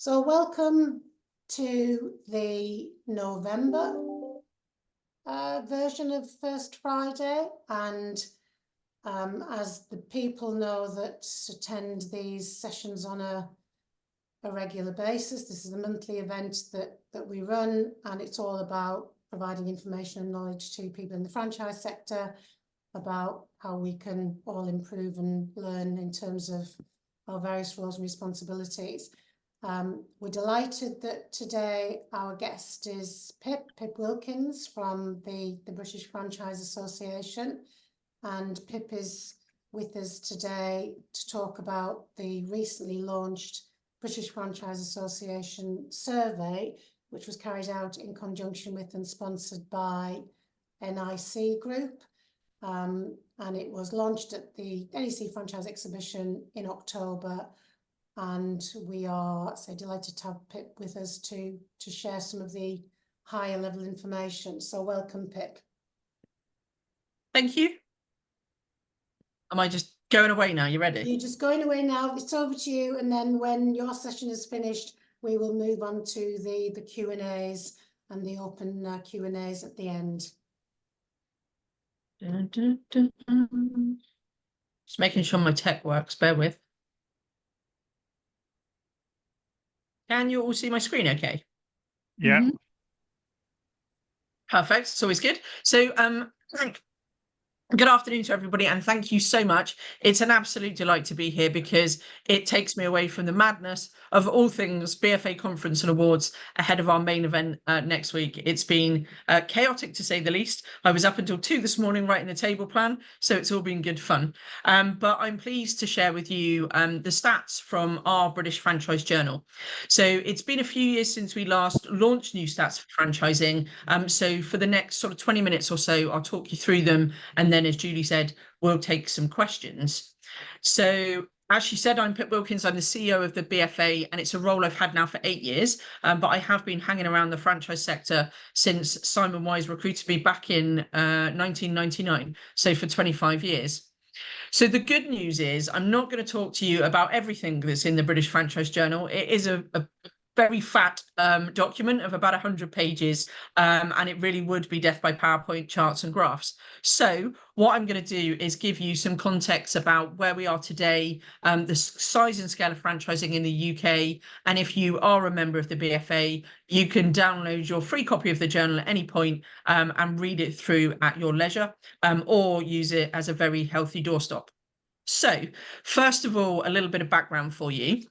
So welcome to the November version of First Friday, and as the people know that attend these sessions on a regular basis, this is a monthly event that we run, and it's all about providing information and knowledge to people in the franchise sector about how we can all improve and learn in terms of our various roles and responsibilities. We're delighted that today our guest is Pip Wilkins from the British Franchise Association, and Pip is with us today to talk about the recently launched British Franchise Association survey, which was carried out in conjunction with and sponsored by NIC Group. And it was launched at the NEC Franchise Exhibition in October. And we are so delighted to have Pip with us to share some of the higher level information. So welcome, Pip. Thank you. Am I just going away now? You ready? You're just going away now. It's over to you. And then when your session is finished, we will move on to the Q&As and the open Q&As at the end. Dun, dun, dun, dun. Just making sure my tech works. Bear with. Can you all see my screen okay? Yeah. Mm-hmm. Perfect. It's always good. So good afternoon to everybody, and thank you so much. It's an absolute delight to be here because it takes me away from the madness of all things BFA conference and awards ahead of our main event next week. It's been chaotic to say the least. I was up until 2 this morning writing the table plan, so it's all been good fun. But I'm pleased to share with you the stats from our British Franchise Journal. So it's been a few years since we last launched new stats for franchising. So for the next sort of 20 minutes or so, I'll talk you through them, and then, as Julie said, we'll take some questions. So as she said, I'm Pip Wilkins. I'm the CEO of the BFA, and it's a role I've had now for 8 years. But I have been hanging around the franchise sector since Simon Wise recruited me back in 1999, so for 25 years. So the good news is I'm not going to talk to you about everything that's in the British Franchise Journal. It is a very fat document of about 100 pages, and it really would be death by PowerPoint, charts and graphs. So what I'm going to do is give you some context about where we are today, the size and scale of franchising in the UK. And if you are a member of the BFA, you can download your free copy of the journal at any point and read it through at your leisure, or use it as a very healthy doorstop. So first of all, a little bit of background for you.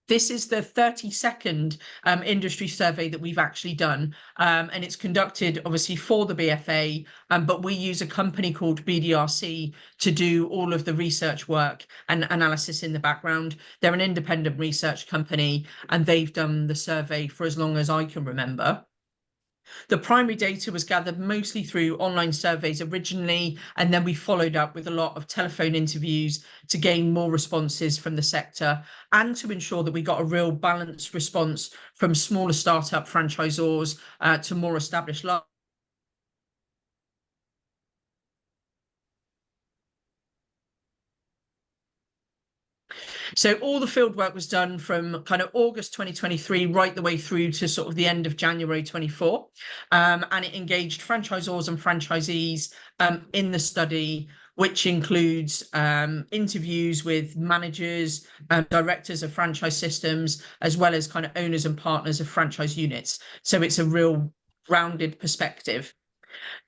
This is the 32nd industry survey that we've actually done, and it's conducted obviously for the BFA, but we use a company called BDRC to do all of the research work and analysis in the background. They're an independent research company, and they've done the survey for as long as I can remember. The primary data was gathered mostly through online surveys originally, and then we followed up with a lot of telephone interviews to gain more responses from the sector and to ensure that we got a real balanced response from smaller startup franchisors to more established large. So all the field work was done from kind of August 2023 right the way through to sort of the end of January 24. And it engaged franchisors and franchisees in the study, which includes interviews with managers, directors of franchise systems, as well as kind of owners and partners of franchise units. So it's a real rounded perspective.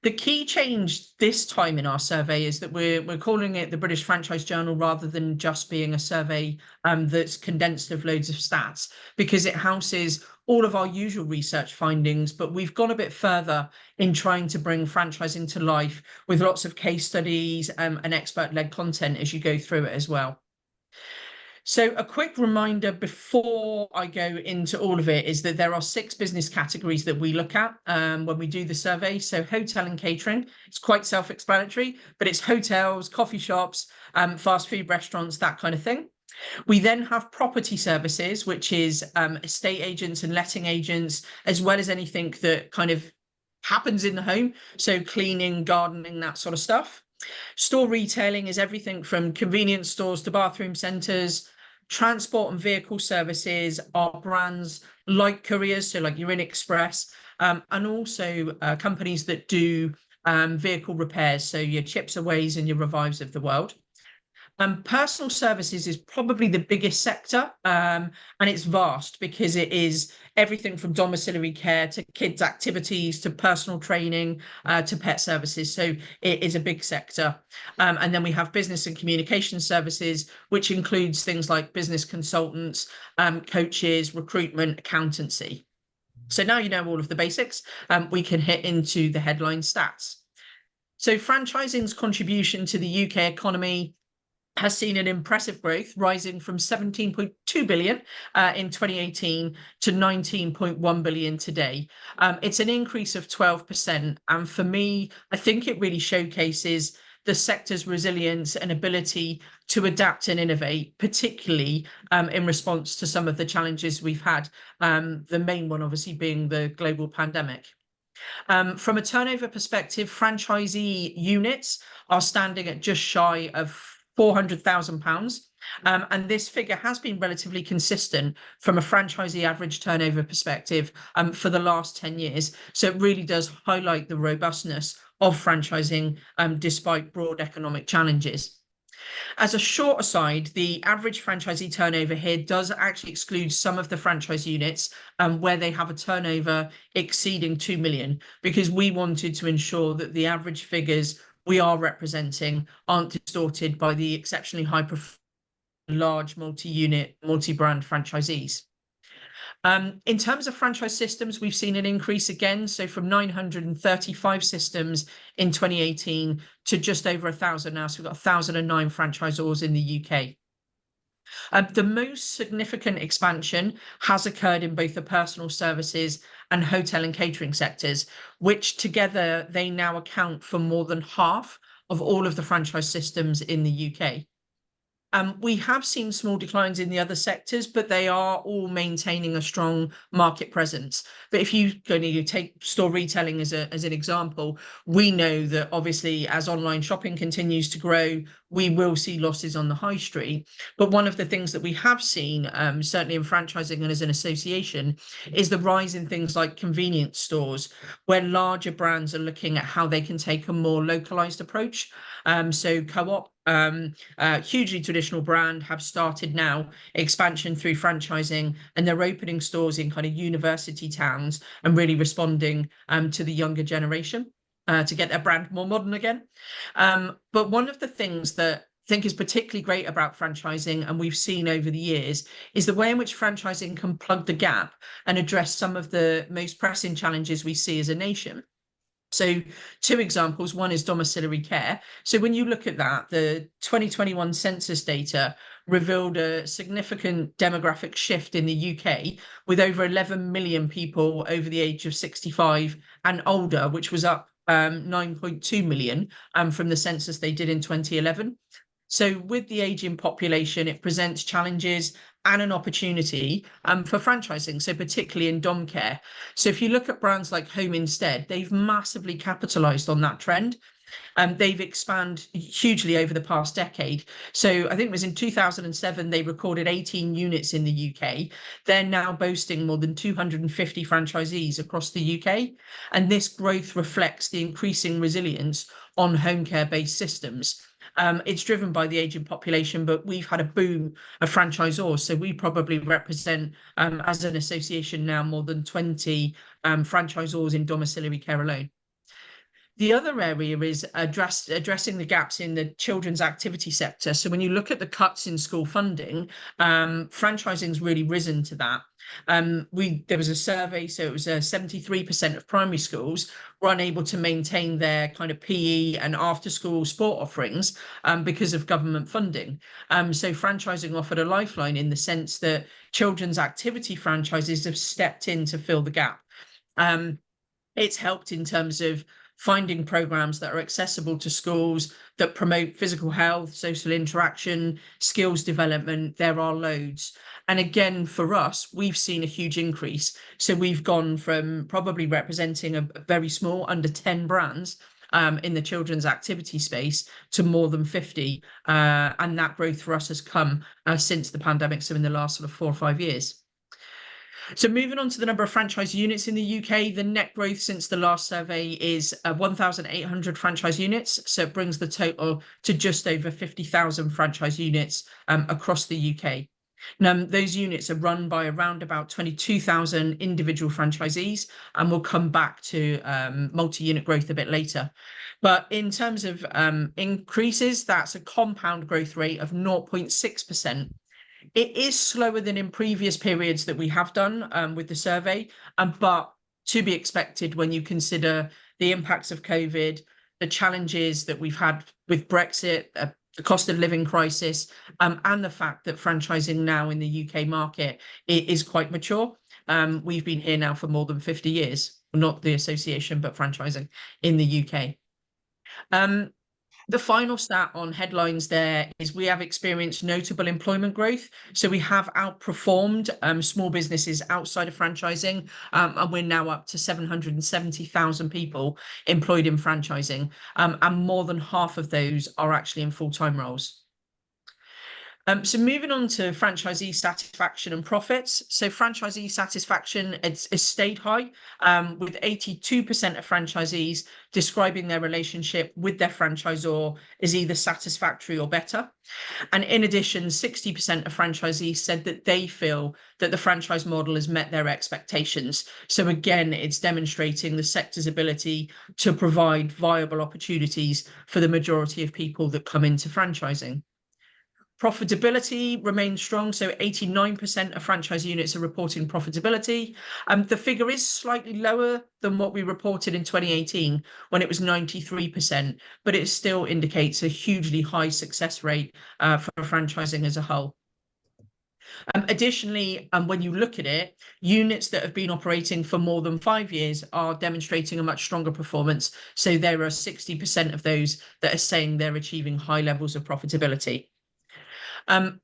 The key change this time in our survey is that we're calling it the British Franchise Journal rather than just being a survey that's condensed of loads of stats, because it houses all of our usual research findings, but we've gone a bit further in trying to bring franchising to life with lots of case studies and expert-led content as you go through it as well. So a quick reminder before I go into all of it is that there are 6 business categories that we look at when we do the survey. So hotel and catering, it's quite self-explanatory, but it's hotels, coffee shops, fast food restaurants, that kind of thing. We then have property services, which is estate agents and letting agents, as well as anything that kind of happens in the home. So cleaning, gardening, that sort of stuff. Store retailing is everything from convenience stores to bathroom centres. Transport and vehicle services are brands like couriers, so like your In Express, and also companies that do vehicle repairs, so your Chips Aways and your Revives of the world. Personal services is probably the biggest sector, and it's vast because it is everything from domiciliary care to kids' activities to personal training to pet services. So it is a big sector. And then we have business and communication services, which includes things like business consultants, coaches, recruitment, accountancy. So now you know all of the basics, we can hit into the headline stats. So franchising's contribution to the UK economy has seen an impressive growth, rising from 17.2 billion in 2018 to 19.1 billion today. It's an increase of 12%. And for me, I think it really showcases the sector's resilience and ability to adapt and innovate, particularly in response to some of the challenges we've had, the main one obviously being the global pandemic. From a turnover perspective, franchisee units are standing at just shy of £400,000. And this figure has been relatively consistent from a franchisee average turnover perspective for the last 10 years. So it really does highlight the robustness of franchising despite broad economic challenges. As a short aside, the average franchisee turnover here does actually exclude some of the franchise units where they have a turnover exceeding 2 million, because we wanted to ensure that the average figures we are representing aren't distorted by the exceptionally high large multi-unit, multi-brand franchisees. In terms of franchise systems, we've seen an increase again, so from 935 systems in 2018 to just over 1,000 now, so we've got 1,009 franchisors in the UK. The most significant expansion has occurred in both the personal services and hotel and catering sectors, which together they now account for more than half of all of the franchise systems in the UK. We have seen small declines in the other sectors, but they are all maintaining a strong market presence. But if you take store retailing as an example, we know that obviously as online shopping continues to grow, we will see losses on the high street. But one of the things that we have seen, certainly in franchising and as an association, is the rise in things like convenience stores, where larger brands are looking at how they can take a more localized approach. So Co-op, hugely traditional brand, have started now expansion through franchising, and they're opening stores in kind of university towns and really responding to the younger generation to get their brand more modern again. But one of the things that I think is particularly great about franchising, and we've seen over the years, is the way in which franchising can plug the gap and address some of the most pressing challenges we see as a nation. So 2 examples, one is domiciliary care. So when you look at that, the 2021 census data revealed a significant demographic shift in the UK, with over 11 million people over the age of 65 and older, which was up 9.2 million from the census they did in 2011. So with the aging population, it presents challenges and an opportunity for franchising, so particularly in dom care. So if you look at brands like Home Instead, they've massively capitalized on that trend. They've expanded hugely over the past decade. So I think it was in 2007, they recorded 18 units in the UK. They're now boasting more than 250 franchisees across the UK. And this growth reflects the increasing resilience on home care-based systems. It's driven by the aging population, but we've had a boom of franchisors. So we probably represent, as an association now, more than 20 franchisors in domiciliary care alone. The other area is addressing the gaps in the children's activity sector. So when you look at the cuts in school funding, franchising's really risen to that. There was a survey, so it was 73% of primary schools were unable to maintain their kind of PE and after-school sport offerings because of government funding. So franchising offered a lifeline in the sense that children's activity franchises have stepped in to fill the gap. It's helped in terms of finding programs that are accessible to schools, that promote physical health, social interaction, skills development. There are loads. And again, for us, we've seen a huge increase. So we've gone from probably representing a very small, under 10 brands, in the children's activity space to more than 50. And that growth for us has come since the pandemic, so in the last sort of 4 or 5 years. So moving on to the number of franchise units in the UK, the net growth since the last survey is 1,800 franchise units. So it brings the total to just over 50,000 franchise units across the UK. Now, those units are run by around about 22,000 individual franchisees, and we'll come back to multi-unit growth a bit later. But in terms of increases, that's a compound growth rate of 0.6%. It is slower than in previous periods that we have done with the survey, but to be expected when you consider the impacts of COVID, the challenges that we've had with Brexit, the cost of living crisis, and the fact that franchising now in the UK market is quite mature. We've been here now for more than 50 years, not the association, but franchising in the UK. The final stat on headlines there is we have experienced notable employment growth. So we have outperformed small businesses outside of franchising, and we're now up to 770,000 people employed in franchising, and more than half of those are actually in full-time roles. So moving on to franchisee satisfaction and profits. So franchisee satisfaction has stayed high, with 82% of franchisees describing their relationship with their franchisor as either satisfactory or better. And in addition, 60% of franchisees said that they feel that the franchise model has met their expectations. So again, it's demonstrating the sector's ability to provide viable opportunities for the majority of people that come into franchising. Profitability remains strong, so 89% of franchise units are reporting profitability. The figure is slightly lower than what we reported in 2018 when it was 93%, but it still indicates a hugely high success rate for franchising as a whole. Additionally, when you look at it, units that have been operating for more than 5 years are demonstrating a much stronger performance. So there are 60% of those that are saying they're achieving high levels of profitability.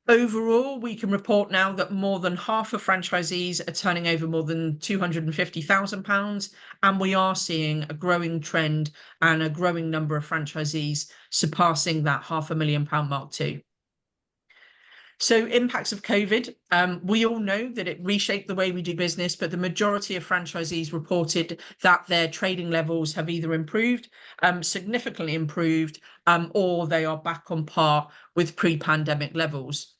Overall, we can report now that more than half of franchisees are turning over more than £250,000, and we are seeing a growing trend and a growing number of franchisees surpassing that £500,000 mark too. So impacts of COVID, we all know that it reshaped the way we do business, but the majority of franchisees reported that their trading levels have either improved, significantly improved, or they are back on par with pre-pandemic levels.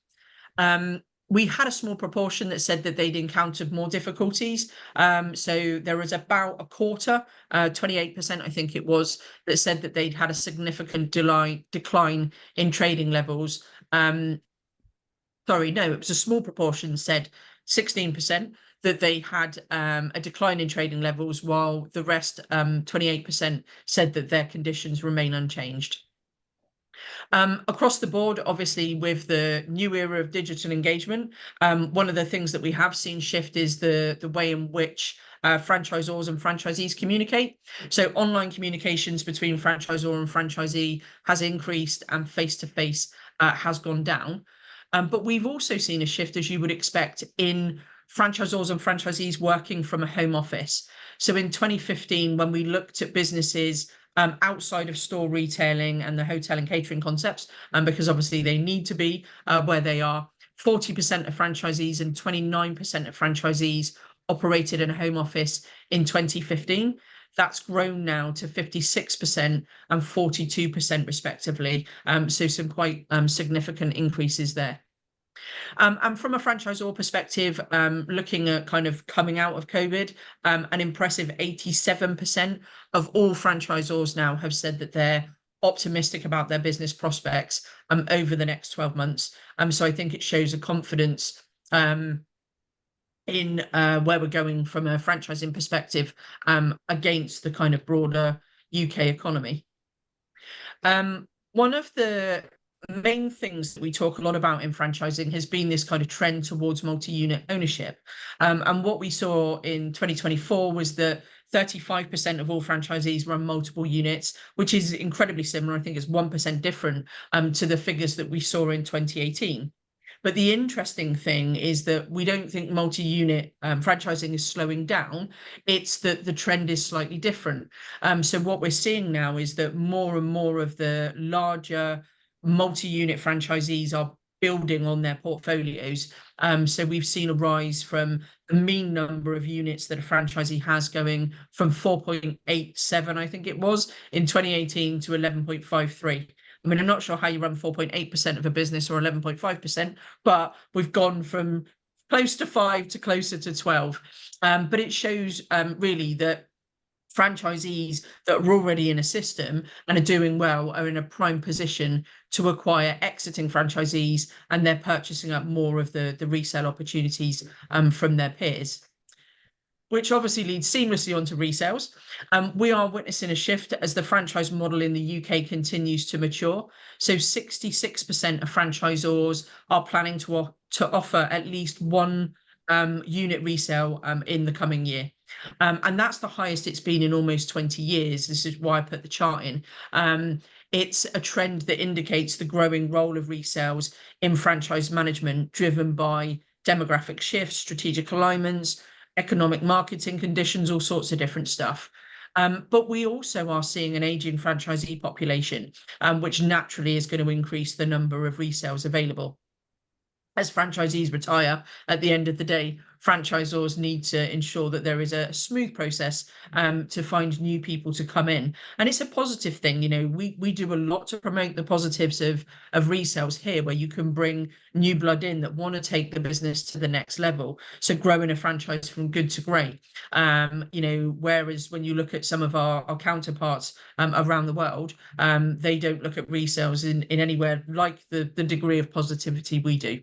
We had a small proportion that said that they'd encountered more difficulties. So there was about a quarter, 28%, I think it was, that said that they'd had a significant decline in trading levels. Sorry, no, it was a small proportion said 16% that they had a decline in trading levels, while the rest, 28%, said that their conditions remain unchanged. Across the board, obviously, with the new era of digital engagement, one of the things that we have seen shift is the way in which franchisors and franchisees communicate. So online communications between franchisor and franchisee has increased, and face-to-face has gone down. But we've also seen a shift, as you would expect, in franchisors and franchisees working from a home office. So in 2015, when we looked at businesses outside of store retailing and the hotel and catering concepts, because obviously they need to be where they are, 40% of franchisees and 29% of franchisees operated in a home office in 2015. That's grown now to 56% and 42% respectively. So some quite significant increases there. And from a franchisor perspective, looking at kind of coming out of COVID, an impressive 87% of all franchisors now have said that they're optimistic about their business prospects over the next 12 months. So I think it shows a confidence in where we're going from a franchising perspective against the kind of broader UK economy. One of the main things that we talk a lot about in franchising has been this kind of trend towards multi-unit ownership. And what we saw in 2024 was that 35% of all franchisees run multiple units, which is incredibly similar. I think it's 1% different to the figures that we saw in 2018. But the interesting thing is that we don't think multi-unit franchising is slowing down. It's that the trend is slightly different. So what we're seeing now is that more and more of the larger multi-unit franchisees are building on their portfolios. So we've seen a rise from the mean number of units that a franchisee has going from 4.87, I think it was, in 2018 to 11.53. I mean, I'm not sure how you run 4.8% of a business or 11.5%, but we've gone from close to 5 to closer to 12. But it shows really that franchisees that are already in a system and are doing well are in a prime position to acquire exiting franchisees, and they're purchasing up more of the resale opportunities from their peers, which obviously leads seamlessly onto resales. We are witnessing a shift as the franchise model in the UK continues to mature. So 66% of franchisors are planning to offer at least one unit resale in the coming year. And that's the highest it's been in almost 20 years. This is why I put the chart in. It's a trend that indicates the growing role of resales in franchise management, driven by demographic shifts, strategic alignments, economic marketing conditions, all sorts of different stuff. But we also are seeing an aging franchisee population, which naturally is going to increase the number of resales available. As franchisees retire, at the end of the day, franchisors need to ensure that there is a smooth process to find new people to come in. And it's a positive thing. You know, we do a lot to promote the positives of resales here, where you can bring new blood in that want to take the business to the next level. So growing a franchise from good to great. You know, whereas when you look at some of our counterparts around the world, they don't look at resales in anywhere like the degree of positivity we do.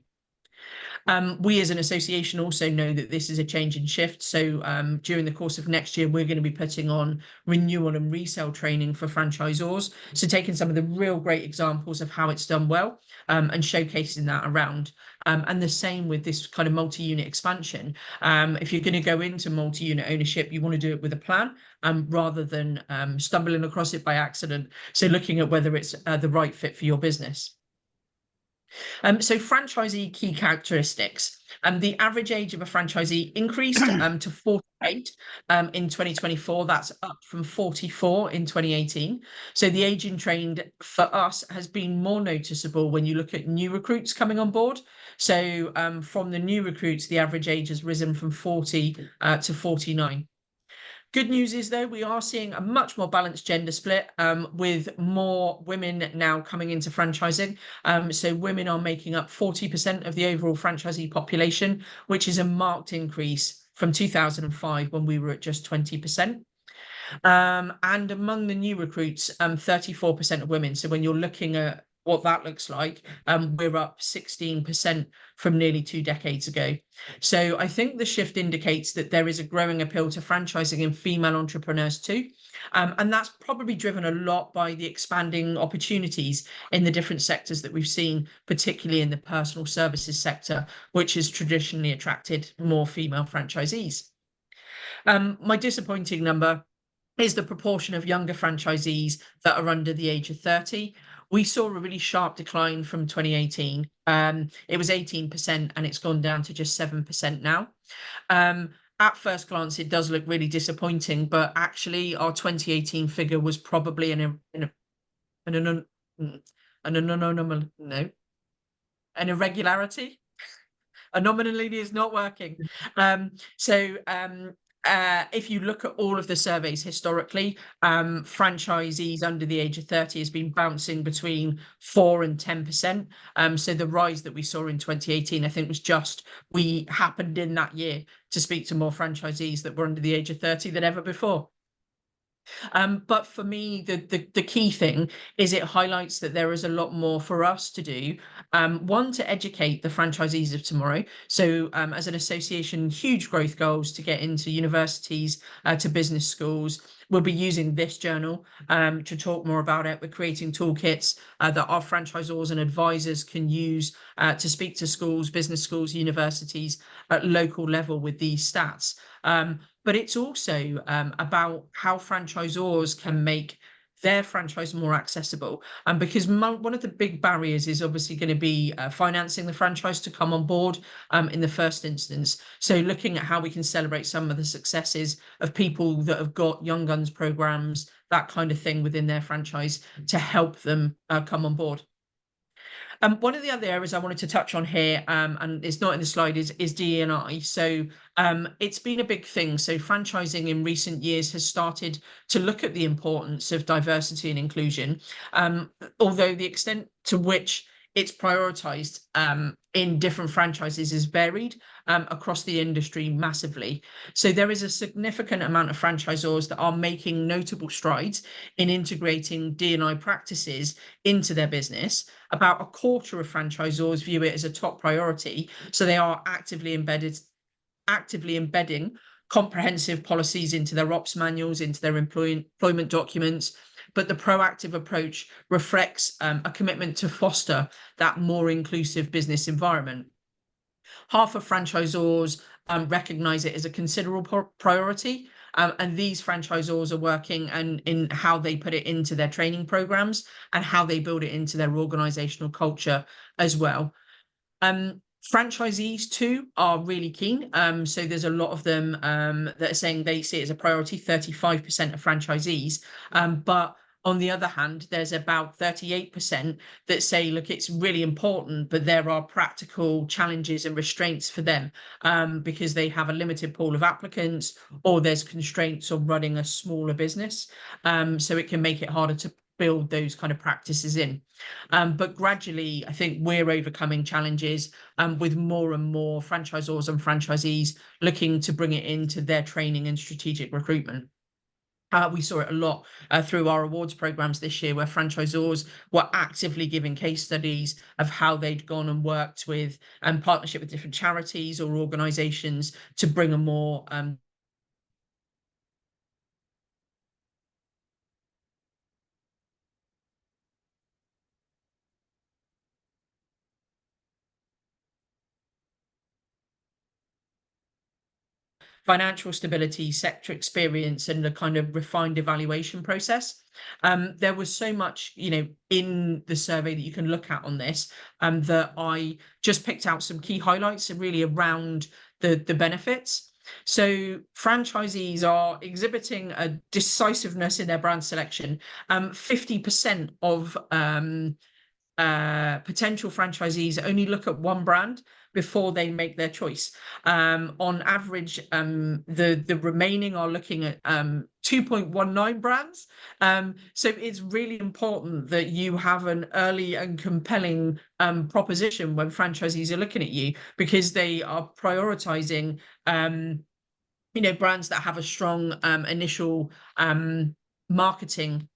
We as an association also know that this is a change in shift. So during the course of next year, we're going to be putting on renewal and resale training for franchisors. So taking some of the real great examples of how it's done well and showcasing that around. And the same with this kind of multi-unit expansion. If you're going to go into multi-unit ownership, you want to do it with a plan rather than stumbling across it by accident. So looking at whether it's the right fit for your business. So franchisee key characteristics. The average age of a franchisee increased to 48 in 2024. That's up from 44 in 2018. So the aging trend for us has been more noticeable when you look at new recruits coming on board. So from the new recruits, the average age has risen from 40 to 49. Good news is, though, we are seeing a much more balanced gender split with more women now coming into franchising. So women are making up 40% of the overall franchisee population, which is a marked increase from 2005 when we were at just 20%. And among the new recruits, 34% of women. So when you're looking at what that looks like, we're up 16% from nearly 2 decades ago. So I think the shift indicates that there is a growing appeal to franchising in female entrepreneurs too. And that's probably driven a lot by the expanding opportunities in the different sectors that we've seen, particularly in the personal services sector, which has traditionally attracted more female franchisees. My disappointing number is the proportion of younger franchisees that are under the age of 30. We saw a really sharp decline from 2018. It was 18% and it's gone down to just 7% now. At first glance, it does look really disappointing, but actually our 2018 figure was probably an irregularity. Anomaly is not working. If you look at all of the surveys historically, franchisees under the age of 30 has been bouncing between 4 and 10%. So the rise that we saw in 2018, I think, was just we happened in that year to speak to more franchisees that were under the age of 30 than ever before. But for me, the key thing is it highlights that there is a lot more for us to do. One, to educate the franchisees of tomorrow. So as an association, huge growth goals to get into universities, to business schools. We'll be using this journal to talk more about it. We're creating toolkits that our franchisors and advisors can use to speak to schools, business schools, universities at local level with these stats. But it's also about how franchisors can make their franchise more accessible. And because one of the big barriers is obviously going to be financing the franchise to come on board in the first instance. So looking at how we can celebrate some of the successes of people that have got Young Guns programs, that kind of thing within their franchise to help them come on board. One of the other areas I wanted to touch on here, and it's not in the slide, is DE&I. So it's been a big thing. So franchising in recent years has started to look at the importance of diversity and inclusion, although the extent to which it's prioritized in different franchises is varied across the industry massively. So there is a significant amount of franchisors that are making notable strides in integrating D&I practices into their business. About a quarter of franchisors view it as a top priority. So they are actively embedding comprehensive policies into their ops manuals, into their employment documents. But the proactive approach reflects a commitment to foster that more inclusive business environment. Half of franchisors recognise it as a considerable priority, and these franchisors are working in how they put it into their training programs and how they build it into their organisational culture as well. Franchisees too are really keen. So there's a lot of them that are saying they see it as a priority, 35% of franchisees. But on the other hand, there's about 38% that say, look, it's really important, but there are practical challenges and restraints for them because they have a limited pool of applicants, or there's constraints on running a smaller business. So it can make it harder to build those kind of practices in. But gradually, I think we're overcoming challenges with more and more franchisors and franchisees looking to bring it into their training and strategic recruitment. We saw it a lot through our awards programs this year, where franchisors were actively giving case studies of how they'd gone and worked with and partnership with different charities or organisations to bring a more financial stability, sector experience, and a kind of refined evaluation process. There was so much, in the survey that you can look at on this, that I just picked out some key highlights really around the benefits. So franchisees are exhibiting a decisiveness in their brand selection. 50% of potential franchisees only look at one brand before they make their choice. On average, the remaining are looking at 2.19 brands. So it's really important that you have an early and compelling proposition when franchisees are looking at you, because they are prioritizing brands that have a strong initial marketing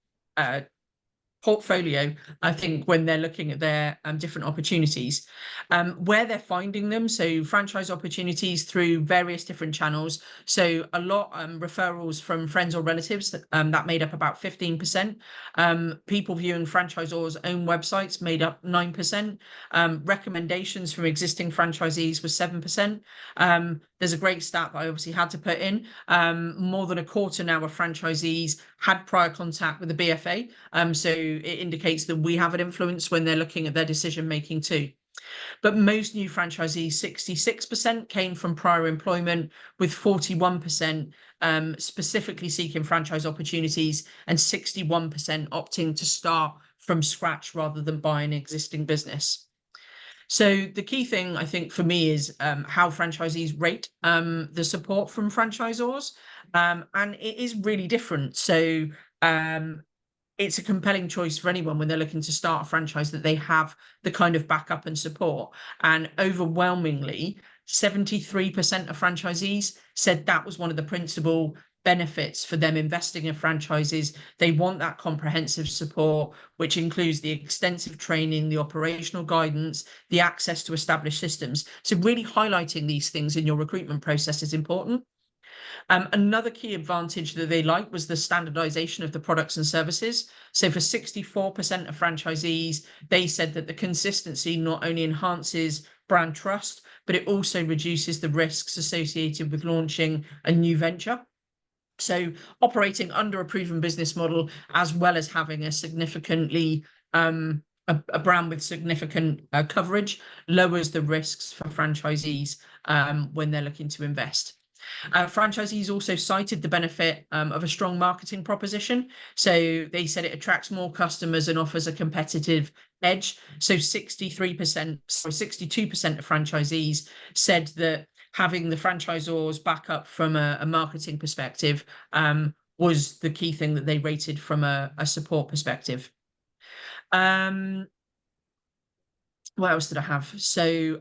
portfolio, I think, when they're looking at their different opportunities, where they're finding them. So franchise opportunities through various different channels. So a lot referrals from friends or relatives, that made up about 15%. People viewing franchisors' own websites made up 9%. Recommendations from existing franchisees was 7%. There's a great stat that I obviously had to put in. More than a quarter now of franchisees had prior contact with the BFA. So it indicates that we have an influence when they're looking at their decision making too. But most new franchisees, 66%, came from prior employment, with 41% specifically seeking franchise opportunities, and 61% opting to start from scratch rather than buy an existing business. So the key thing, I think, for me is how franchisees rate the support from franchisors. And it is really different. So it's a compelling choice for anyone when they're looking to start a franchise, that they have the kind of backup and support. And overwhelmingly, 73% of franchisees said that was one of the principal benefits for them investing in franchises. They want that comprehensive support, which includes the extensive training, the operational guidance, the access to established systems. So really highlighting these things in your recruitment process is important. Another key advantage that they liked was the standardization of the products and services. So for 64% of franchisees, they said that the consistency not only enhances brand trust, but it also reduces the risks associated with launching a new venture. So operating under a proven business model, as well as having a significantly a brand with significant coverage, lowers the risks for franchisees when they're looking to invest. Franchisees also cited the benefit of a strong marketing proposition. So they said it attracts more customers and offers a competitive edge. So 62% of franchisees said that having the franchisors back up from a marketing perspective was the key thing that they rated from a support perspective. What else did I have? So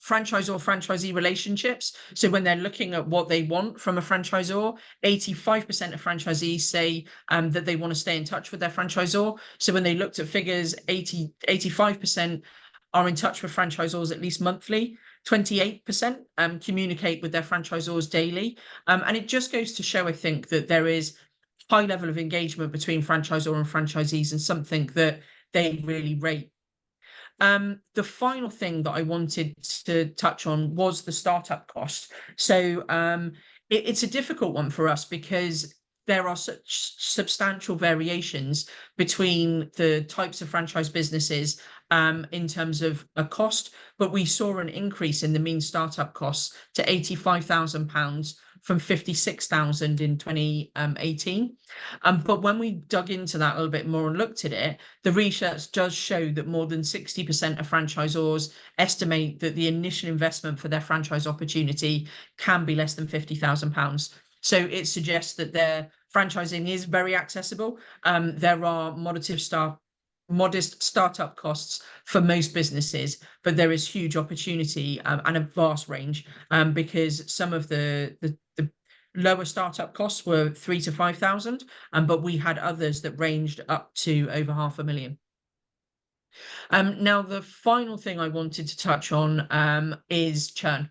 franchisor-franchisee relationships. So when they're looking at what they want from a franchisor, 85% of franchisees say that they want to stay in touch with their franchisor. So when they looked at figures, 85% are in touch with franchisors at least monthly. 28% communicate with their franchisors daily. And it just goes to show, I think, that there is high level of engagement between franchisor and franchisees, and something that they really rate. The final thing that I wanted to touch on was the startup cost. So it's a difficult one for us because there are such substantial variations between the types of franchise businesses in terms of a cost, but we saw an increase in the mean startup costs to £85,000 from 56,000 in 2018. But when we dug into that a little bit more and looked at it, the research does show that more than 60% of franchisors estimate that the initial investment for their franchise opportunity can be less than £50,000. So it suggests that their franchising is very accessible. There are modest startup costs for most businesses, but there is huge opportunity and a vast range because some of the lower startup costs were 3,000 to 5,000, but we had others that ranged up to over £500,000. Now, the final thing I wanted to touch on is churn.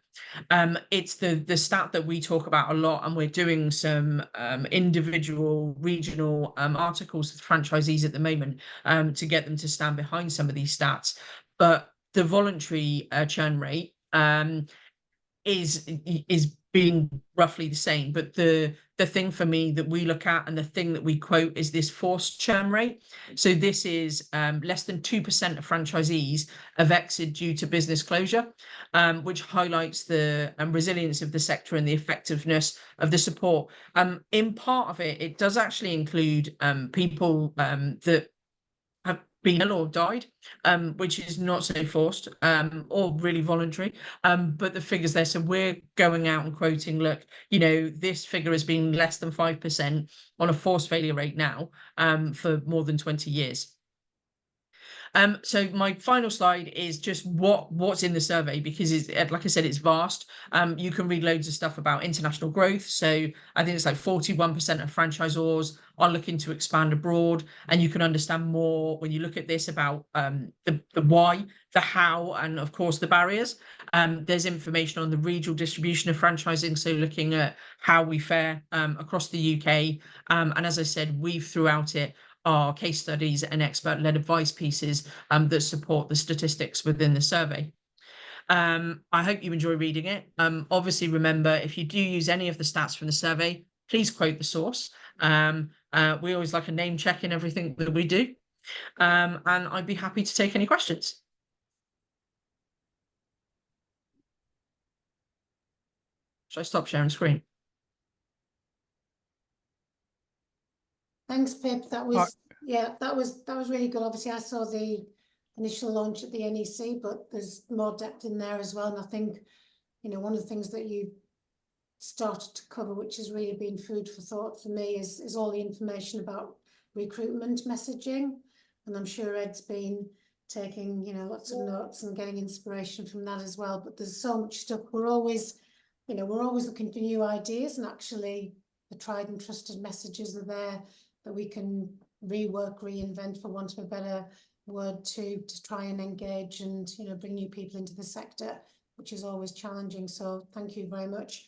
It's the stat that we talk about a lot, and we're doing some individual regional articles with franchisees at the moment to get them to stand behind some of these stats. But the voluntary churn rate is being roughly the same, but the thing for me that we look at and the thing that we quote is this forced churn rate. So this is less than 2% of franchisees have exited due to business closure, which highlights the resilience of the sector and the effectiveness of the support. In part of it, it does actually include people that have been ill or died, which is not so forced or really voluntary. But the figures there, so we're going out and quoting, look, you know, this figure has been less than 5% on a forced failure rate now for more than 20 years. So my final slide is just what's in the survey, because it's, like I said, it's vast. You can read loads of stuff about international growth. So I think it's like 41% of franchisors are looking to expand abroad, and you can understand more when you look at this about the why, the how, and of course the barriers. There's information on the regional distribution of franchising, so looking at how we fare across the UK. And as I said, weave throughout it are case studies and expert-led advice pieces that support the statistics within the survey. I hope you enjoy reading it. Obviously, remember, if you do use any of the stats from the survey, please quote the source. We always like a name check in everything that we do. And I'd be happy to take any questions. Should I stop sharing screen? Thanks, Pip. That was that was really good. Obviously, I saw the initial launch at the NEC, but there's more depth in there as well. And I think, you know, one of the things that you started to cover, which has really been food for thought for me, is all the information about recruitment messaging. And I'm sure Ed's been taking, you know, lots of notes and getting inspiration from that as well. But there's so much stuff. We're always looking for new ideas, and actually the tried and trusted messages are there that we can rework, reinvent, for want of a better word, to try and engage and, you know, bring new people into the sector, which is always challenging. So thank you very much.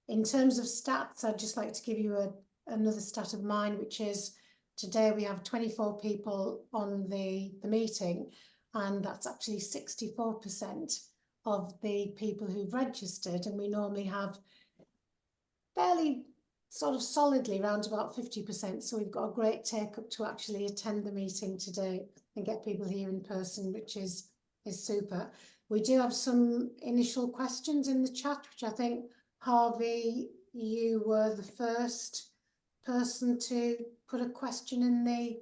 In terms of stats, I'd just like to give you another stat of mine, which is today we have 24 people on the meeting, and that's actually 64% of the people who've registered, and we normally have fairly sort of solidly around about 50%. So we've got a great take up to actually attend the meeting today and get people here in person, which is super. We do have some initial questions in the chat, which I think, Harvey, you were the first person to put a question in the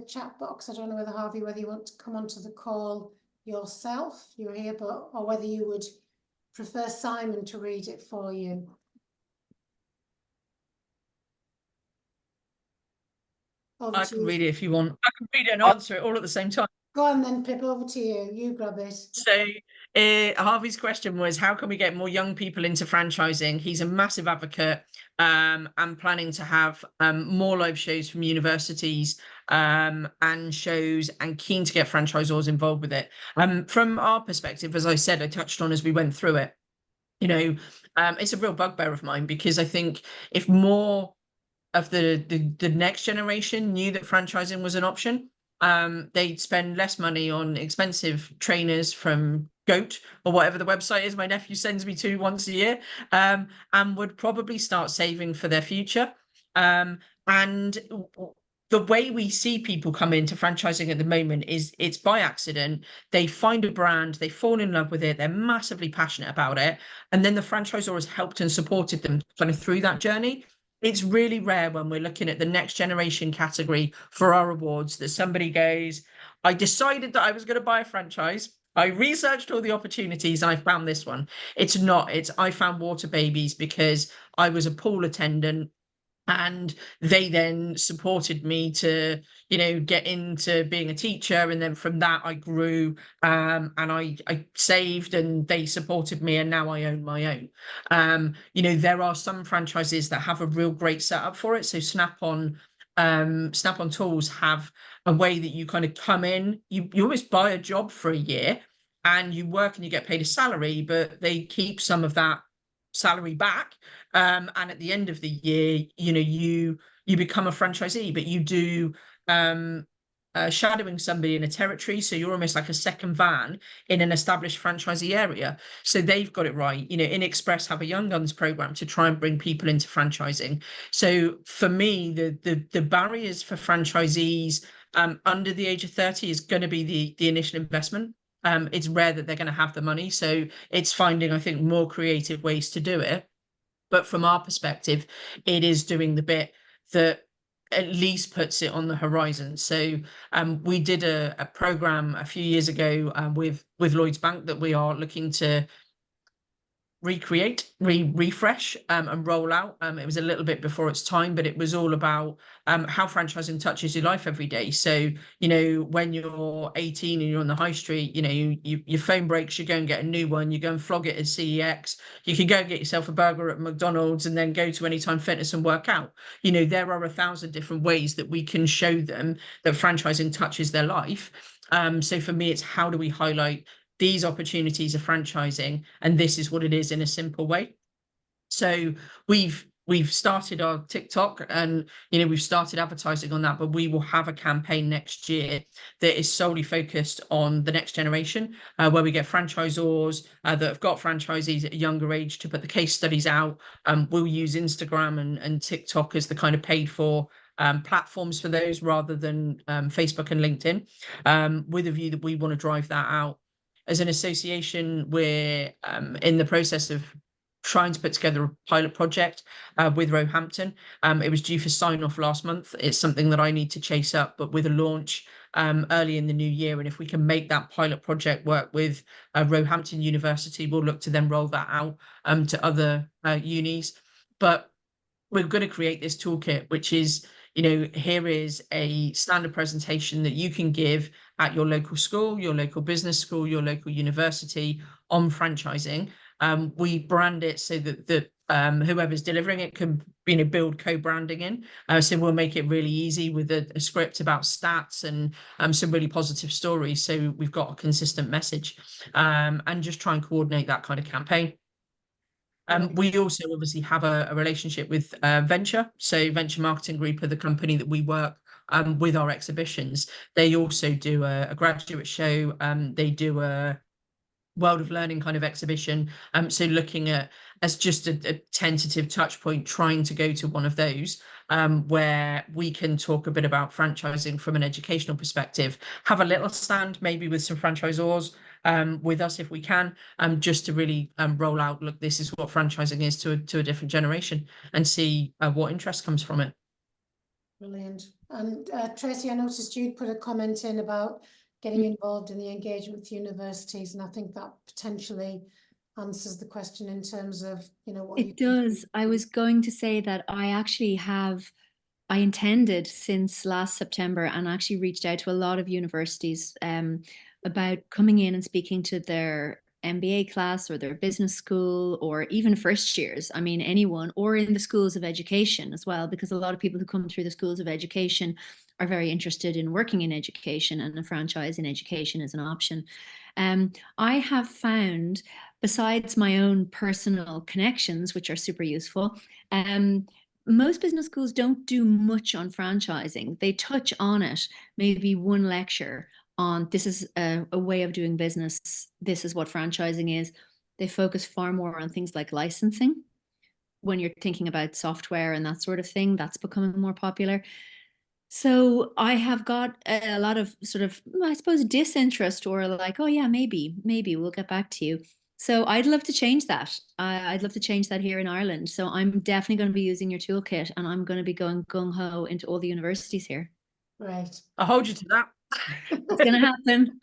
chat box. I don't know whether, Harvey, whether you want to come onto the call yourself, you're here, but or whether you would prefer Simon to read it for you. I can read it if you want. I can read it and answer it all at the same time. Go on then, Pip, over to you. You grab it. So Harvey's question was, how can we get more young people into franchising? He's a massive advocate and planning to have more live shows from universities and shows, and keen to get franchisors involved with it. From our perspective, as I said, I touched on as we went through it, you know, it's a real bugbear of mine, because I think if more of the next generation knew that franchising was an option, they'd spend less money on expensive trainers from Goat or whatever the website is my nephew sends me to once a year, and would probably start saving for their future. And the way we see people come into franchising at the moment is it's by accident. They find a brand, they fall in love with it, they're massively passionate about it, and then the franchisor has helped and supported them kind of through that journey. It's really rare when we're looking at the next generation category for our awards that somebody goes, I decided that I was going to buy a franchise. I researched all the opportunities and I found this one. It's not. It's I found Water Babies because I was a pool attendant, and they then supported me to, you know, get into being a teacher, and then from that I grew, and I saved, and they supported me, and now I own my own. You know, there are some franchises that have a real great setup for it. So Snap-on tools have a way that you kind of come in, you almost buy a job for a year and you work and you get paid a salary, but they keep some of that salary back, and at the end of the year, you know, you become a franchisee, but you do shadowing somebody in a territory, so you're almost like a second van in an established franchisee area. So they've got it right. You know, In Express have a Young Guns program to try and bring people into franchising. So for me, the barriers for franchisees under the age of 30 is going to be the initial investment. It's rare that they're going to have the money, so it's finding, I think, more creative ways to do it. But from our perspective, it is doing the bit that at least puts it on the horizon. So we did a program a few years ago with Lloyds Bank that we are looking to refresh and roll out. It was a little bit before its time, but it was all about how franchising touches your life every day. So, you know, when you're 18 and you're on the high street, you know, your phone breaks, you go and get a new one, you go and flog it at CEX, you can go and get yourself a burger at McDonald's and then go to Anytime Fitness and work out. You know, there are 1,000 different ways that we can show them that franchising touches their life. So for me, it's how do we highlight these opportunities of franchising, and this is what it is in a simple way. So we've started our TikTok, and you know, we've started advertising on that, but we will have a campaign next year that is solely focused on the next generation, where we get franchisors that have got franchisees at a younger age to put the case studies out. We'll use Instagram and TikTok as the kind of paid for platforms for those, rather than Facebook and LinkedIn, with a view that we want to drive that out. As an association, we're in the process of trying to put together a pilot project with Roehampton. It was due for sign off last month. It's something that I need to chase up, but with a launch early in the new year. And if we can make that pilot project work with Roehampton University, we'll look to then roll that out to other unis. But we're going to create this toolkit, which is, you know, here is a standard presentation that you can give at your local school, your local business school, your local university on franchising. We brand it so that whoever's delivering it can, you know, build co-branding in. So we'll make it really easy with a script about stats and some really positive stories. So we've got a consistent message, and just try and coordinate that kind of campaign. We also obviously have a relationship with Venture. So Venture Marketing Group are the company that we work with our exhibitions. They also do a graduate show. They do a World of Learning kind of exhibition. So looking at as just a tentative touch point, trying to go to one of those where we can talk a bit about franchising from an educational perspective, have a little stand maybe with some franchisors with us if we can, just to really roll out, look, this is what franchising is to a different generation, and see what interest comes from it. Brilliant. And Tracy, I noticed you'd put a comment in about getting involved in the engagement with universities, and I think that potentially answers the question in terms of, you know, what it does. I was going to say that I intended since last September, and actually reached out to a lot of universities about coming in and speaking to their MBA class or their business school, or even first years. I mean, anyone, or in the schools of education as well, because a lot of people who come through the schools of education are very interested in working in education, and a franchise in education is an option. I have found, besides my own personal connections, which are super useful, most business schools don't do much on franchising. They touch on it, maybe one lecture on this is a way of doing business. This is what franchising is. They focus far more on things like licensing. When you're thinking about software and that sort of thing, that's becoming more popular. So I have got a lot of sort of, I suppose, disinterest, or like, oh yeah, maybe we'll get back to you. So I'd love to change that. I'd love to change that here in Ireland. So I'm definitely going to be using your toolkit, and I'm going to be going gung-ho into all the universities here. Right. I'll hold you to that. It's going to happen.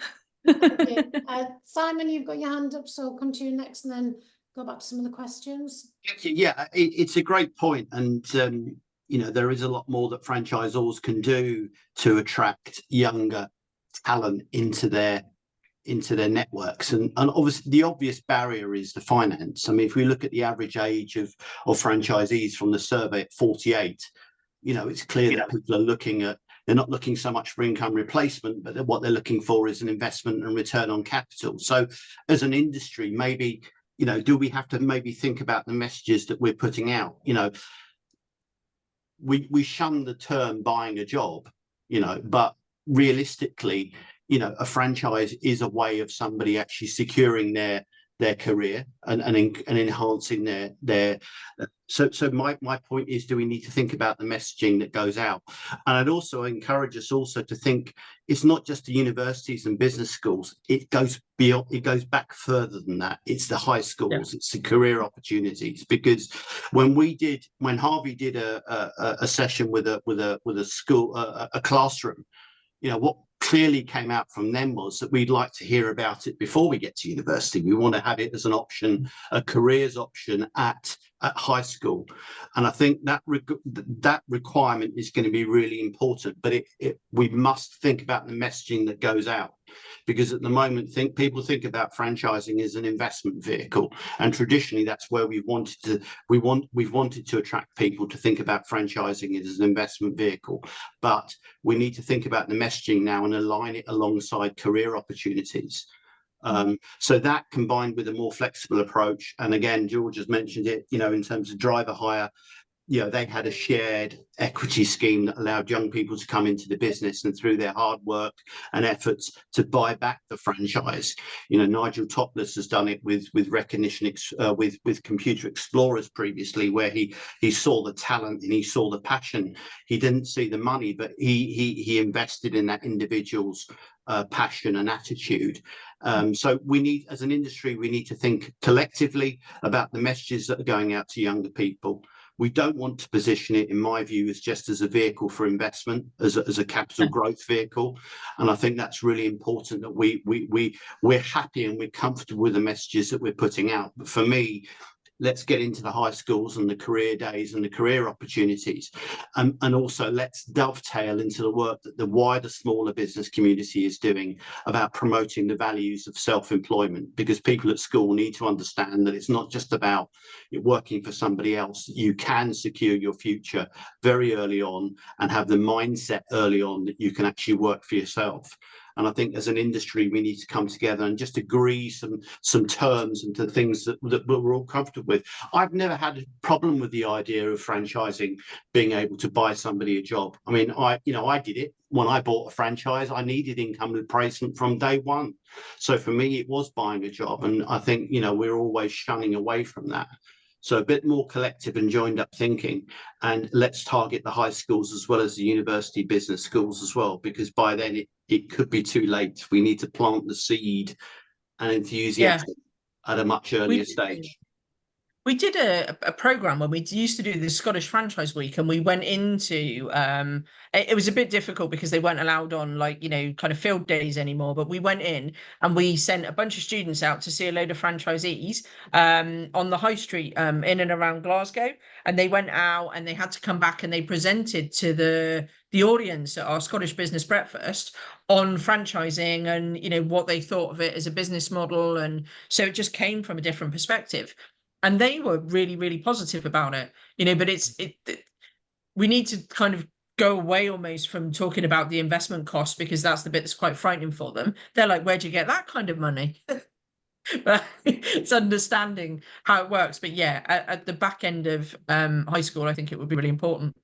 Simon, you've got your hand up, so I'll come to you next and then go back to some of the questions. Yeah, it's a great point. And, you know, there is a lot more that franchisors can do to attract younger talent into their networks, and obviously the obvious barrier is the finance. I mean, if we look at the average age of franchisees from the survey at 48, you know, it's clear that people are looking at, they're not looking so much for income replacement, but what they're looking for is an investment and return on capital. So as an industry, maybe, you know, do we have to maybe think about the messages that we're putting out? You know, we shun the term buying a job, you know, but realistically, you know, a franchise is a way of somebody actually securing their career and enhancing their so my point is, do we need to think about the messaging that goes out? And I'd also encourage us also to think, it's not just the universities and business schools, it goes beyond, it goes back further than that. It's the high schools, it's the career opportunities. Because when Harvey did a session with a school, a classroom, you know, what clearly came out from them was that we'd like to hear about it before we get to university. We want to have it as an option, a careers option at high school. And I think that requirement is going to be really important. But we must think about the messaging that goes out, because at the moment people think about franchising as an investment vehicle, and traditionally that's where we've wanted to attract people to think about franchising as an investment vehicle. But we need to think about the messaging now and align it alongside career opportunities. So that, combined with a more flexible approach, and again, George has mentioned it, you know, in terms of driver hire, you know, they had a shared equity scheme that allowed young people to come into the business and through their hard work and efforts to buy back the franchise. You know, Nigel Topless has done it with Recognition, with Computer Explorers previously, where he saw the talent and he saw the passion. He didn't see the money, but he invested in that individual's passion and attitude. So we need, as an industry, we need to think collectively about the messages that are going out to younger people. We don't want to position it, in my view, as just as a vehicle for investment, as a capital growth vehicle. And I think that's really important, that we're happy and we're comfortable with the messages that we're putting out. But for me, let's get into the high schools and the career days and the career opportunities. And also let's dovetail into the work that the wider smaller business community is doing about promoting the values of self-employment, because people at school need to understand that it's not just about working for somebody else. You can secure your future very early on and have the mindset early on that you can actually work for yourself. And I think as an industry, we need to come together and just agree some terms and to things that we're all comfortable with. I've never had a problem with the idea of franchising, being able to buy somebody a job. I mean, I did it when I bought a franchise. I needed income replacement from day one. So for me, it was buying a job. And I think, we're always shunning away from that. So a bit more collective and joined up thinking, and let's target the high schools as well as the university business schools as well, because by then it could be too late. We need to plant the seed and enthusiasm at a much earlier stage. We did a program when we used to do the Scottish Franchise Week, and we went into it was a bit difficult because they weren't allowed on kind of field days anymore, but we went in and we sent a bunch of students out to see a load of franchisees on the high street in and around Glasgow, and they went out and they had to come back and they presented to the audience at our Scottish Business Breakfast on franchising and what they thought of it as a business model, and so it just came from a different perspective. And they were really, really positive about it, but we need to kind of go away almost from talking about the investment cost, because that's the bit that's quite frightening for them. They're like, where'd you get that kind of money? But it's understanding how it works. But yeah, at the back end of high school, I think it would be really important.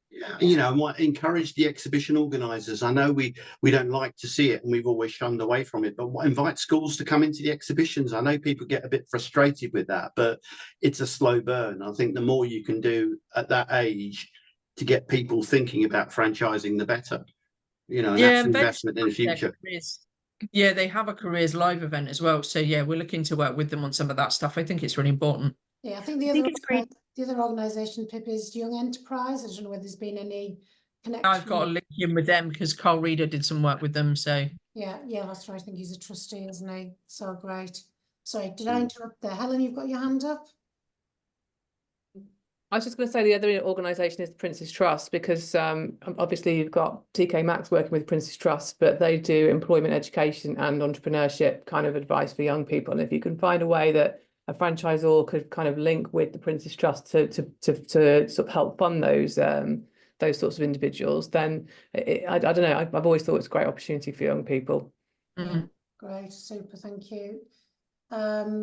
Might encourage the exhibition organisers. I know we don't like to see it and we've always shunned away from it, but invite schools to come into the exhibitions. I know people get a bit frustrated with that, but it's a slow burn. I think the more you can do at that age to get people thinking about franchising, the better. And that's an investment in the future. Yeah, they have a careers live event as well. So yeah, we're looking to work with them on some of that stuff. I think it's really important. Yeah, I think the other organisation, Pip, is Young Enterprise. I don't know whether there's been any connection. I've got a link in with them because Carl Reader did some work with them. So yeah, that's right. I think he's a trustee, isn't he? So great. Sorry, did I interrupt there? Helen, you've got your hand up. I was just going to say the other organisation is the Prince's Trust, because obviously you've got TK Maxx working with Prince's Trust, but they do employment education and entrepreneurship kind of advice for young people. And if you can find a way that a franchisor could kind of link with the Prince's Trust to sort of help fund those sorts of individuals, then I don't know. I've always thought it's a great opportunity for young people. Mm-hmm. Great, super, thank you. Penny,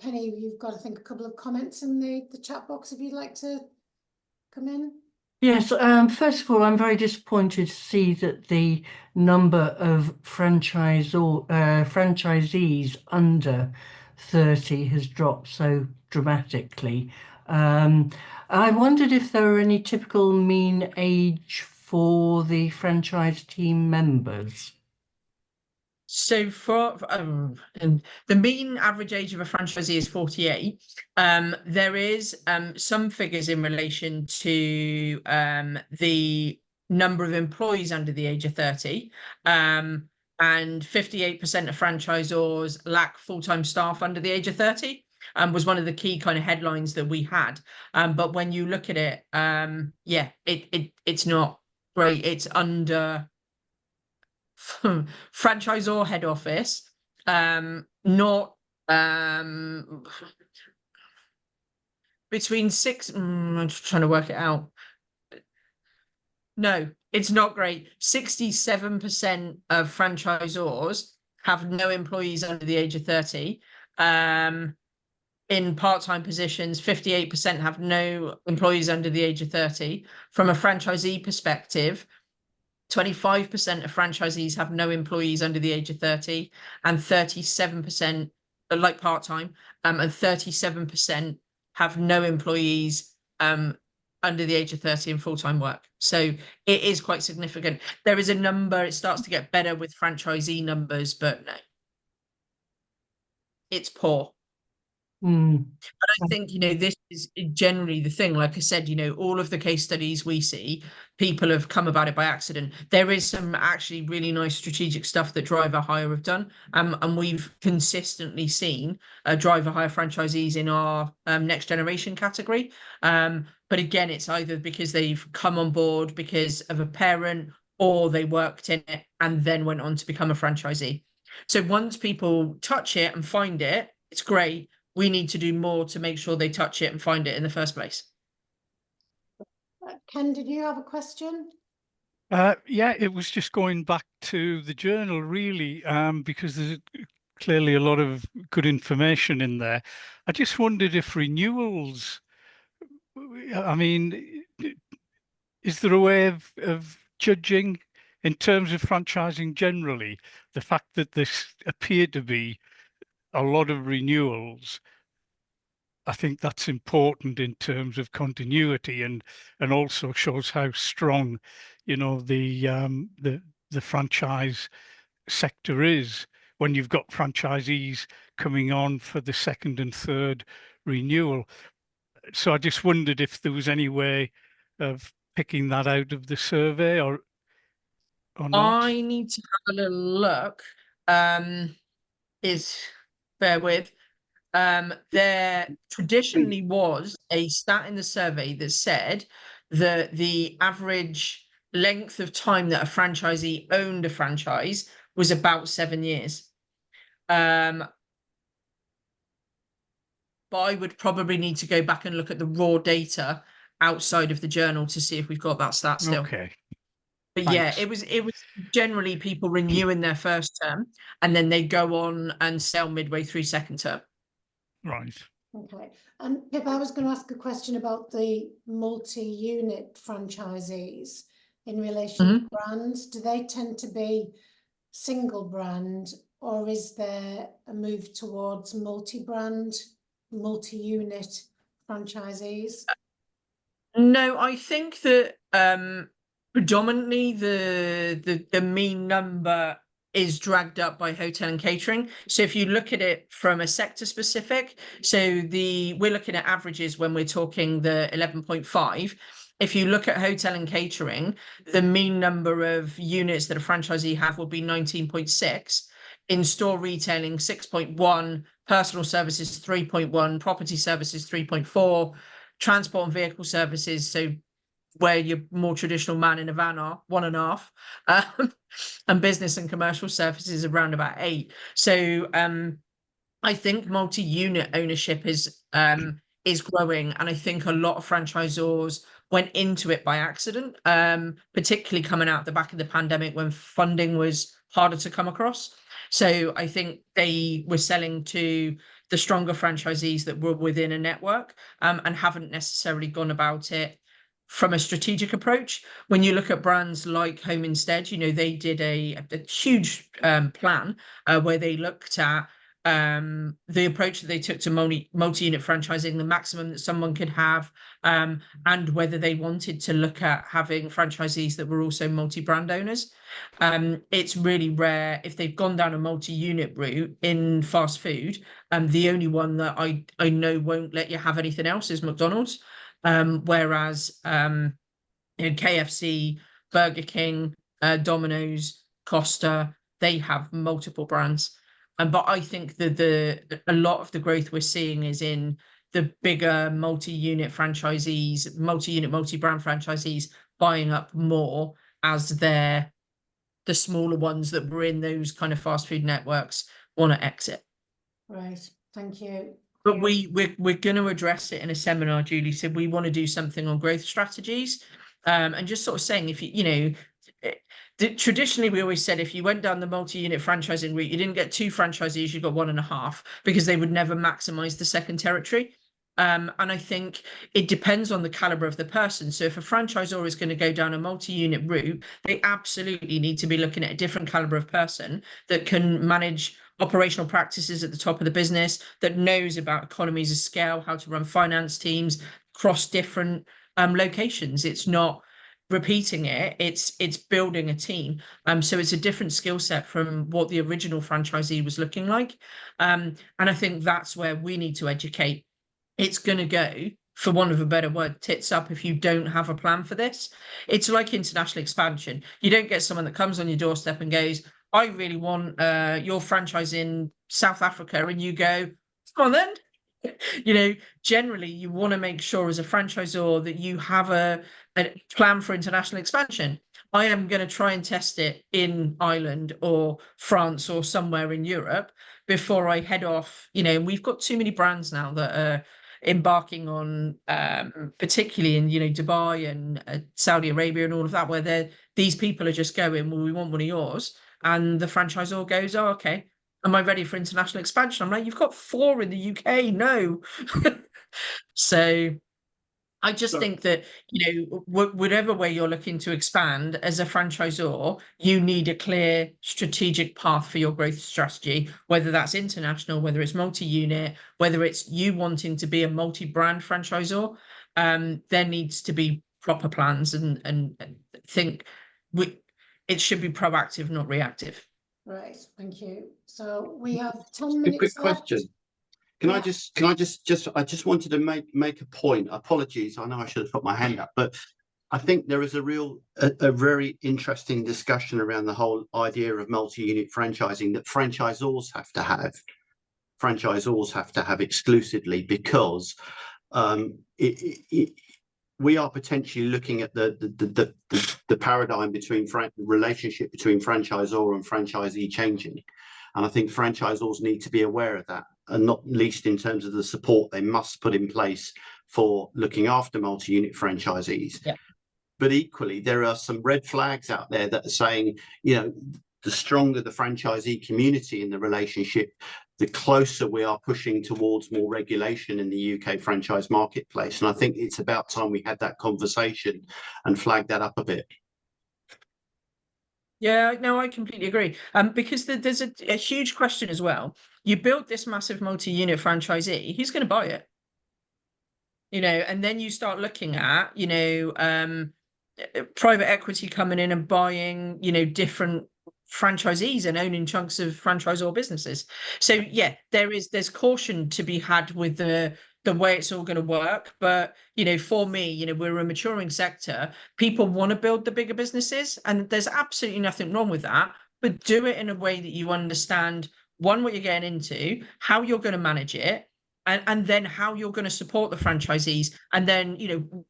you've got, I think, a couple of comments in the chat box if you'd like to come in. Yes, first of all, I'm very disappointed to see that the number of franchisees under 30 has dropped so dramatically. I wondered if there are any typical mean age for the franchise team members. So for and the mean average age of a franchisee is 48. There is some figures in relation to the number of employees under the age of 30. And 58% of franchisors lack full-time staff under the age of 30. Was one of the key kind of headlines that we had. But when you look at it, it's not great. It's under franchisor head office, not between six. I'm just trying to work it out. No, it's not great. 67% of franchisors have no employees under the age of 30. In part-time positions, 58% have no employees under the age of 30. From a franchisee perspective, 25% of franchisees have no employees under the age of 30, and 37% are like part-time, and 37% have no employees under the age of 30 in full-time work. So it is quite significant. There is a number, it starts to get better with franchisee numbers, but no, it's poor. But I think, this is generally the thing. Like I said, all of the case studies we see, people have come about it by accident. There is some actually really nice strategic stuff that Driver Hire have done. And we've consistently seen Driver Hire franchisees in our next generation category. But again, it's either because they've come on board because of a parent, or they worked in it and then went on to become a franchisee. So once people touch it and find it, it's great. We need to do more to make sure they touch it and find it in the first place. Ken, did you have a question? Yeah, it was just going back to the journal really, because there's clearly a lot of good information in there. I just wondered if renewals, I mean, is there a way of judging in terms of franchising generally, the fact that this appeared to be a lot of renewals? I think that's important in terms of continuity and also shows how strong, you know, the franchise sector is when you've got franchisees coming on for the second and third renewal. So I just wondered if there was any way of picking that out of the survey or not. I need to have a little look. Is bear with. There traditionally was a stat in the survey that said that the average length of time that a franchisee owned a franchise was about 7 years. But I would probably need to go back and look at the raw data outside of the journal to see if we've got that stat still. Okay. But yeah, Thanks. it was generally people renewing their first term and then they go on and sell midway through second term. Right. Okay, and Pip, I was going to ask a question about the multi-unit franchisees in relation to brands. Do they tend to be single brand, or is there a move towards multi-brand, multi-unit franchisees? No, I think that predominantly the mean number is dragged up by hotel and catering. So if you look at it from a sector specific, so we're looking at averages when we're talking the 11.5. If you look at hotel and catering, the mean number of units that a franchisee have will be 19.6. In-store retailing 6.1, personal services 3.1, property services 3.4, transport and vehicle services, so where your more traditional man in a van are 1.5, and business and commercial services around about 8. So I think multi-unit ownership is growing, and I think a lot of franchisors went into it by accident, particularly coming out the back of the pandemic when funding was harder to come across. So I think they were selling to the stronger franchisees that were within a network, and haven't necessarily gone about it from a strategic approach. When you look at brands like Home Instead, you know, they did a huge plan where they looked at the approach that they took to multi-unit franchising, the maximum that someone could have, and whether they wanted to look at having franchisees that were also multi-brand owners. It's really rare if they've gone down a multi-unit route in fast food. The only one that I know won't let you have anything else is McDonald's. Whereas KFC, Burger King, Domino's, Costa, they have multiple brands. But I think that a lot of the growth we're seeing is in the bigger multi-unit franchisees, multi-unit, multi-brand franchisees buying up more as the smaller ones that were in those kind of fast food networks want to exit. Right, thank you. But we're going to address it in a seminar, Julie said. We want to do something on growth strategies, and just sort of saying, if you know, traditionally we always said if you went down the multi-unit franchising route, you didn't get 2 franchisees, you got 1.5, because they would never maximize the second territory. And I think it depends on the caliber of the person. So if a franchisor is going to go down a multi-unit route, they absolutely need to be looking at a different caliber of person that can manage operational practices at the top of the business, that knows about economies of scale, how to run finance teams across different locations. It's not repeating it, it's building a team. So it's a different skill set from what the original franchisee was looking like. And I think that's where we need to educate. It's going to go, for want of a better word, tits up if you don't have a plan for this. It's like international expansion. You don't get someone that comes on your doorstep and goes, I really want your franchise in South Africa, and you go, come on then. You know, generally you want to make sure as a franchisor that you have a plan for international expansion. I am going to try and test it in Ireland or France or somewhere in Europe before I head off. You know, we've got too many brands now that are embarking on, particularly in, you know, Dubai and Saudi Arabia and all of that, where these people are just going, well, we want one of yours. And the franchisor goes, oh, okay. Am I ready for international expansion? I'm like, you've got 4 in the UK. No. So I just think that, whatever way you're looking to expand as a franchisor, you need a clear strategic path for your growth strategy, whether that's international, whether it's multi-unit, whether it's you wanting to be a multi-brand franchisor. There needs to be proper plans and it should be proactive, not reactive. Right, thank you. So we have 10 A minutes quick left. question. Can I Yeah. just wanted to make a point. Apologies, I know I should have put my hand up, but I think there is a very interesting discussion around the whole idea of multi-unit franchising that franchisors have to have exclusively, because we are potentially looking at the paradigm between relationship between franchisor and franchisee changing. And I think franchisors need to be aware of that, and not least in terms of the support they must put in place for looking after multi-unit franchisees. Yeah. But equally, there are some red flags out there that are saying, the stronger the franchisee community in the relationship, the closer we are pushing towards more regulation in the UK franchise marketplace. And I think it's about time we had that conversation and flagged that up a bit. Yeah, no, I completely agree. Because there's a huge question as well. You build this massive multi-unit franchisee, who's going to buy it? And then you start looking at, private equity coming in and buying, different franchisees and owning chunks of franchisor businesses. So yeah, there's caution to be had with the way it's all going to work. But, for me, we're a maturing sector. People want to build the bigger businesses, and there's absolutely nothing wrong with that. But do it in a way that you understand, one, what you're getting into, how you're going to manage it, and then how you're going to support the franchisees. And then,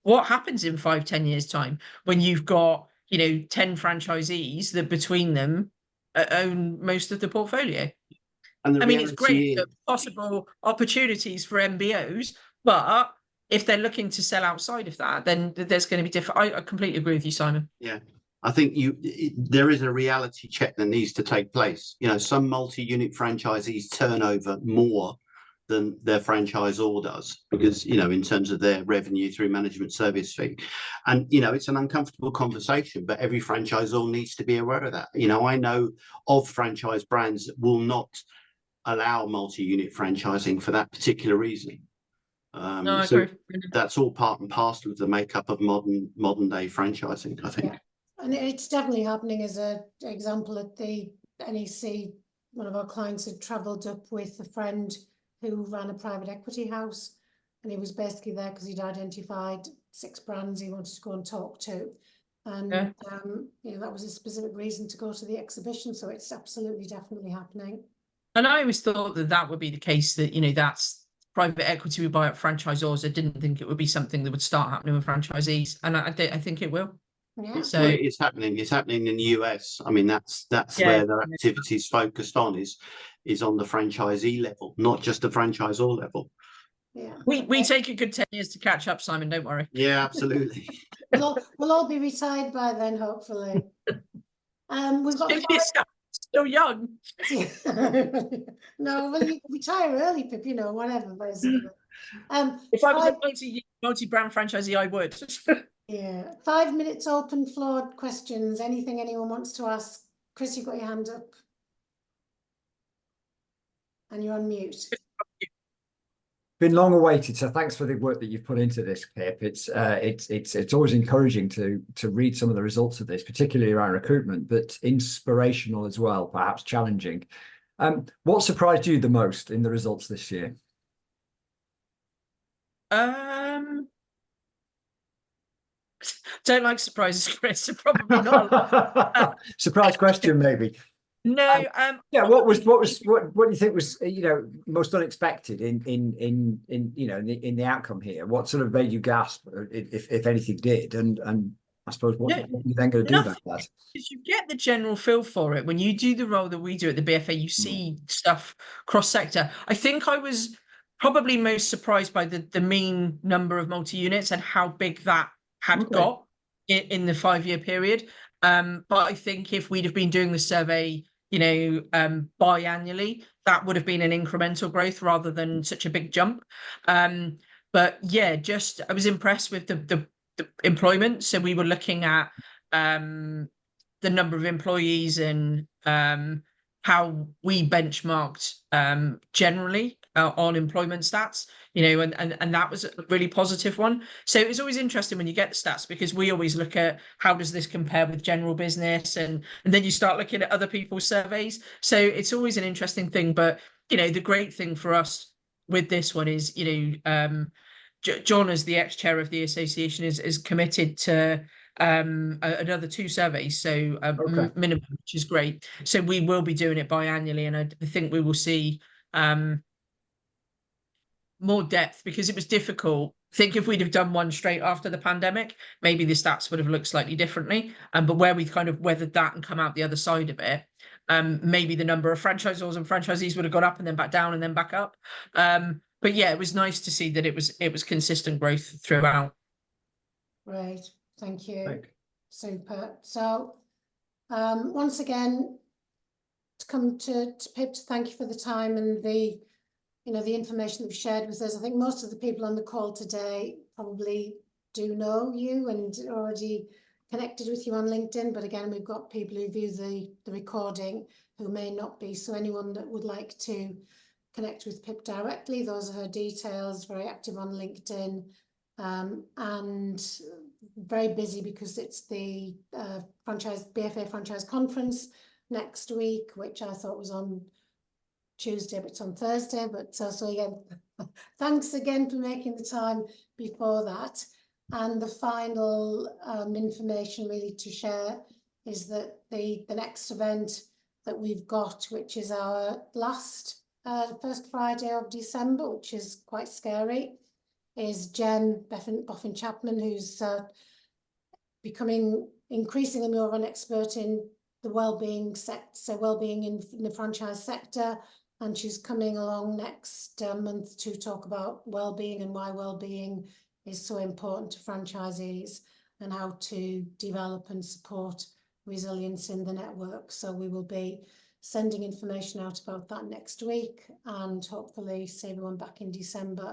what happens in 5-10 years time when you've got, 10 franchisees that between them own most of the portfolio. And I mean, it's great for possible opportunities for MBOs, but if they're looking to sell outside of that, then there's going to be different. I completely agree with you, Simon. Yeah, I think there is a reality check that needs to take place. Some multi-unit franchisees turn over more than their franchisor does, because in terms of their revenue through management service fee. And it's an uncomfortable conversation, but every franchisor needs to be aware of that. I know of franchise brands that will not allow multi-unit franchising for that particular reason. No, I so agree. that's all part and parcel of the makeup of modern day franchising, I think. Yeah. And it's definitely happening. As an example, at the NEC, one of our clients had travelled up with a friend who ran a private equity house, and he was basically there because he'd identified 6 brands he wanted to go and talk to, and that was a specific reason to go to the exhibition. So it's absolutely definitely happening. And I always thought that would be the case, that that's private equity would buy up franchisors. I didn't think it would be something that would start happening with franchisees, and I think it will. Yeah. So well, it's happening in the US. I mean, that's where their activities focused on is on the franchisee level, not just the franchisor level. Yeah. We take a good 10 years to catch up, Simon, don't worry. Yeah, absolutely. we'll all be retired by then, hopefully. We've got still young. No, well, you retire early, Pip, whatever, basically. If I was a multi-brand franchisee, I would. Yeah. 5 minutes open floor questions. Anything anyone wants to ask? Chris, you've got your hand up. And you're on mute. Been long awaited, so thanks for the work that you've put into this, Pip. It's always encouraging to read some of the results of this, particularly around recruitment, but inspirational as well, perhaps challenging. What surprised you the most in the results this year? Don't like surprises, Chris. So probably not. Surprise question, maybe. No. Yeah. What do you think was most unexpected in the outcome here? What sort of made you gasp, if anything did? And I suppose what are you then going to do about that? You get the general feel for it when you do the role that we do at the BFA. You see stuff cross sector. I think I was probably most surprised by the mean number of multi-units and how big that had got in the 5-year period. But I think if we'd have been doing the survey, biannually, that would have been an incremental growth rather than such a big jump. But yeah, I was impressed with the employment. So we were looking at the number of employees and how we benchmarked generally on employment stats, and that was a really positive one. So it's always interesting when you get the stats, because we always look at how does this compare with general business, and then you start looking at other people's surveys. So it's always an interesting thing. But the great thing for us with this one is, John, as the ex-chair of the association, is committed to another 2 surveys, so Okay. minimum, which is great. So we will be doing it biannually, and I think we will see more depth, because it was difficult. I think if we'd have done one straight after the pandemic, maybe the stats would have looked slightly differently. But where we've kind of weathered that and come out the other side of it, maybe the number of franchisors and franchisees would have gone up and then back down and then back up. But yeah, it was nice to see that it was consistent growth throughout. Great, thank you. Thank you. Super. So once again, to come to Pip, to thank you for the time and the information that you've shared with us. I think most of the people on the call today probably do know you and already connected with you on LinkedIn, but again, we've got people who view the recording who may not be. So anyone that would like to connect with Pip directly, those are her details. Very active on LinkedIn, and very busy because it's the BFA franchise conference next week, which I thought was on Tuesday, but it's on Thursday. But so again, thanks again for making the time before that. And the final information really to share is that the next event that we've got, which is our last first Friday of December, which is quite scary, is Jen Boffin Chapman, who's becoming increasingly more of an expert in the wellbeing sector, so wellbeing in the franchise sector, and she's coming along next month to talk about wellbeing and why wellbeing is so important to franchisees and how to develop and support resilience in the network. So we will be sending information out about that next week, and hopefully see everyone back in December.